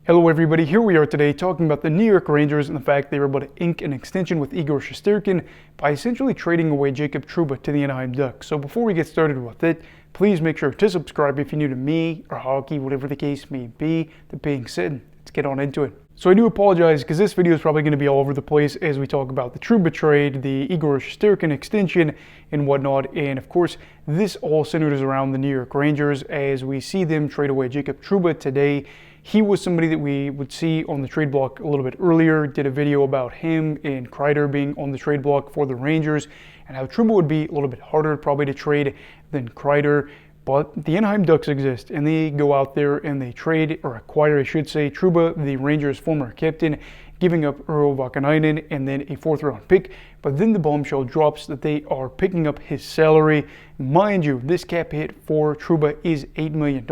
Hello everybody, here we are today talking about the New York Rangers and the fact they were able to ink an extension with Igor Shesterkin by essentially trading away Jacob Trouba to the Anaheim Ducks. So before we get started with it, please make sure to subscribe if you're new to me or hockey, whatever the case may be. That being said, let's get on into it. So I do apologize because this video is probably going to be all over the place as we talk about the Trouba trade, the Igor Shesterkin extension and whatnot. And of course, this all centers around the New York Rangers as we see them trade away Jacob Trouba today. He was somebody that we would see on the trade block a little bit earlier. Did a video about him and Kreider being on the trade block for the Rangers and how Trouba would be a little bit harder probably to trade than Kreider. But the Anaheim Ducks exist and they go out there and they trade or acquire, I should say, Trouba, the Rangers' former captain, giving up Eero Vakanainen and then a 4th round pick. But then the bombshell drops that they are picking up his salary. Mind you, this cap hit for Trouba is $8 million.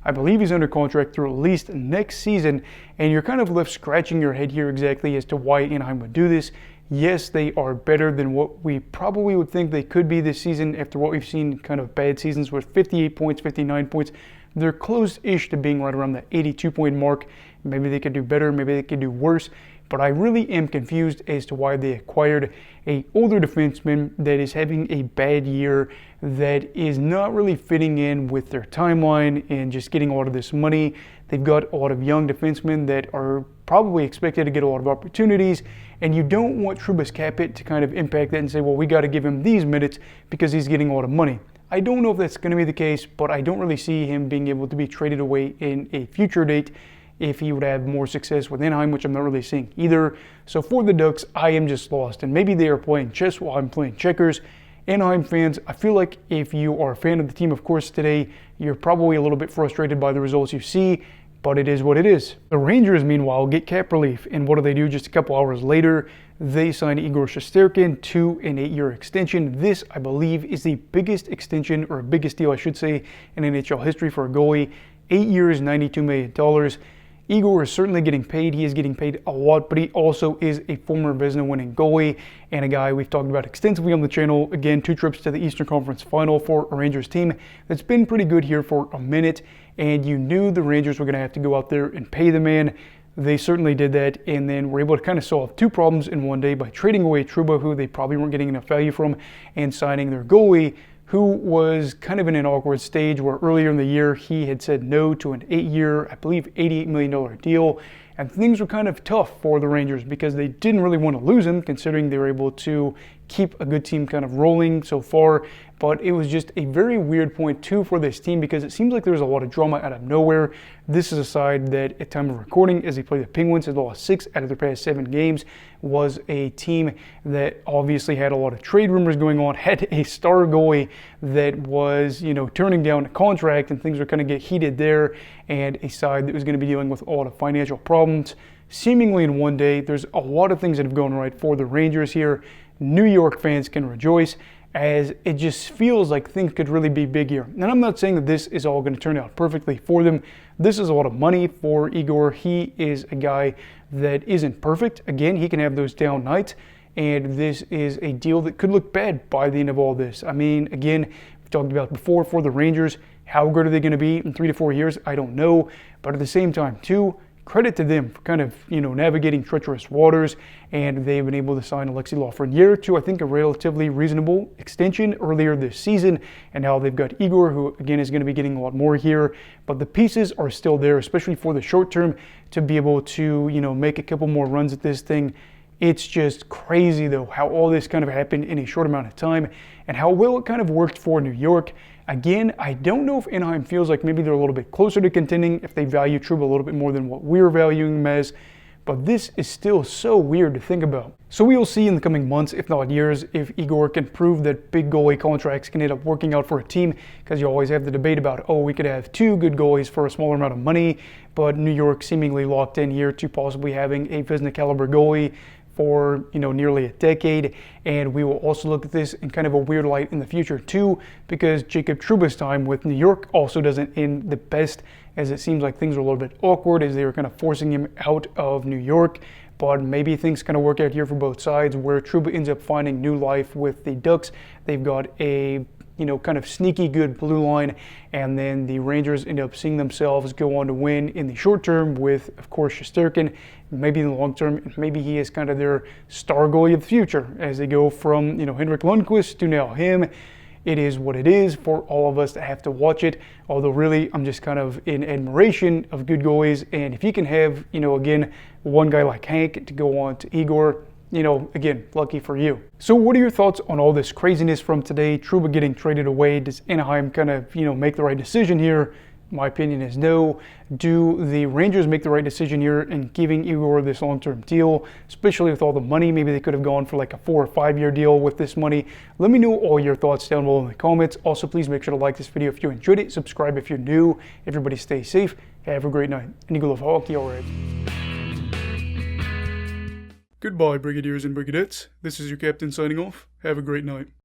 I believe he's under contract through at least next season, and you're kind of left scratching your head here exactly as to why Anaheim would do this. Yes, they are better than what we probably would think they could be this season after what we've seen kind of bad seasons with 58 points, 59 points. They're close-ish to being right around the 82-point mark. Maybe they could do better, maybe they could do worse. But I really am confused as to why they acquired an older defenseman that is having a bad year, that is not really fitting in with their timeline and just getting a lot of this money. They've got a lot of young defensemen that are probably expected to get a lot of opportunities, and you don't want Trouba's cap hit to kind of impact that and say, well, we got to give him these minutes because he's getting a lot of money. I don't know if that's going to be the case, but I don't really see him being able to be traded away in a future date if he would have more success with Anaheim, which I'm not really seeing either. So for the Ducks, I am just lost. And maybe they are playing chess while I'm playing checkers. Anaheim fans, I feel like if you are a fan of the team, of course, today, you're probably a little bit frustrated by the results you see, but it is what it is. The Rangers, meanwhile, get cap relief. And what do? Just a couple hours later, they sign Igor Shesterkin to an 8-year extension. This, I believe, is the biggest extension, or biggest deal, I should say, in NHL history for a goalie. 8 years, $92 million. Igor is certainly getting paid. He is getting paid a lot, but he also is a former Vezina-winning goalie and a guy we've talked about extensively on the channel. Again, 2 trips to the Eastern Conference Final for a Rangers team that's been pretty good here for a minute, and you knew the Rangers were going to have to go out there and pay the man. They certainly did that, and then were able to kind of solve 2 problems in one day by trading away Trouba, who they probably weren't getting enough value from, and signing their goalie, who was kind of in an awkward stage where earlier in the year he had said no to an 8-year, I believe $88 million deal. And things were kind of tough for the Rangers because they didn't really want to lose him, considering they were able to keep a good team kind of rolling so far. But it was just a very weird point too for this team because it seems like there's a lot of drama out of nowhere. This is a side that at time of recording, as they play the Penguins, had lost 6 out of their past 7 games, was a team that obviously had a lot of trade rumors going on, had a star goalie that was, turning down a contract, and things were kind of get heated there, and a side that was going to be dealing with a lot of financial problems. Seemingly in one day, there's a lot of things that have gone right for the Rangers here. New York fans can rejoice, as it just feels like things could really be big here. And I'm not saying that this is all going to turn out perfectly for them. This is a lot of money for Igor. He is a guy that isn't perfect. Again, he can have those down nights, and this is a deal that could look bad by the end of all this. I mean, again, we've talked about before for the Rangers, how good are they going to be in 3 to 4 years? I don't know. But at the same time, too, credit to them for kind of, navigating treacherous waters, and they've been able to sign Alexi Lafreniere to, I think, a relatively reasonable extension earlier this season, and now they've got Igor, who, again, is going to be getting a lot more here, but the pieces are still there, especially for the short term, to be able to, make a couple more runs at this thing. It's just crazy, though, how all this kind of happened in a short amount of time, and how well it kind of worked for New York. Again, I don't know if Anaheim feels like maybe they're a little bit closer to contending, if they value Trouba a little bit more than what we're valuing him as, but this is still so weird to think about. So we will see in the coming months, if not years, if Igor can prove that big goalie contracts can end up working out for a team, because you always have the debate about, oh, we could have 2 good goalies for a smaller amount of money, but New York seemingly locked in here to possibly having a Vezina caliber goalie for nearly a decade. And we will also look at this in kind of a weird light in the future too, because Jacob Trouba's time with New York also doesn't end the best, as it seems like things are a little bit awkward as they were kind of forcing him out of New York. But maybe things kind of work out here for both sides, where Trouba ends up finding new life with the Ducks. They've got a kind of sneaky good blue line, and then the Rangers end up seeing themselves go on to win in the short term with, of course, Shesterkin. Maybe in the long term, maybe he is kind of their star goalie of the future as they go from, Henrik Lundqvist to now him. It is what it is for all of us to have to watch it. Although really, I'm just kind of in admiration of good goalies. And if you can have, again, one guy like Hank to go on to Igor, again, lucky for you. So what are your thoughts on all this craziness from today? Trouba getting traded away. Does Anaheim kind of, make the right decision here? My opinion is no. Do the Rangers make the right decision here in giving Igor this long-term deal, especially with all the money? Maybe they could have gone for like a 4 or 5 year deal with this money. Let me know all your thoughts down below in the comments. Also, please make sure to like this video if you enjoyed it. Subscribe if you're new. Everybody stay safe. Have a great night. And Eagle of Hockey, all right. Goodbye, Brigadiers and Brigadettes. This is your captain signing off. Have a great night.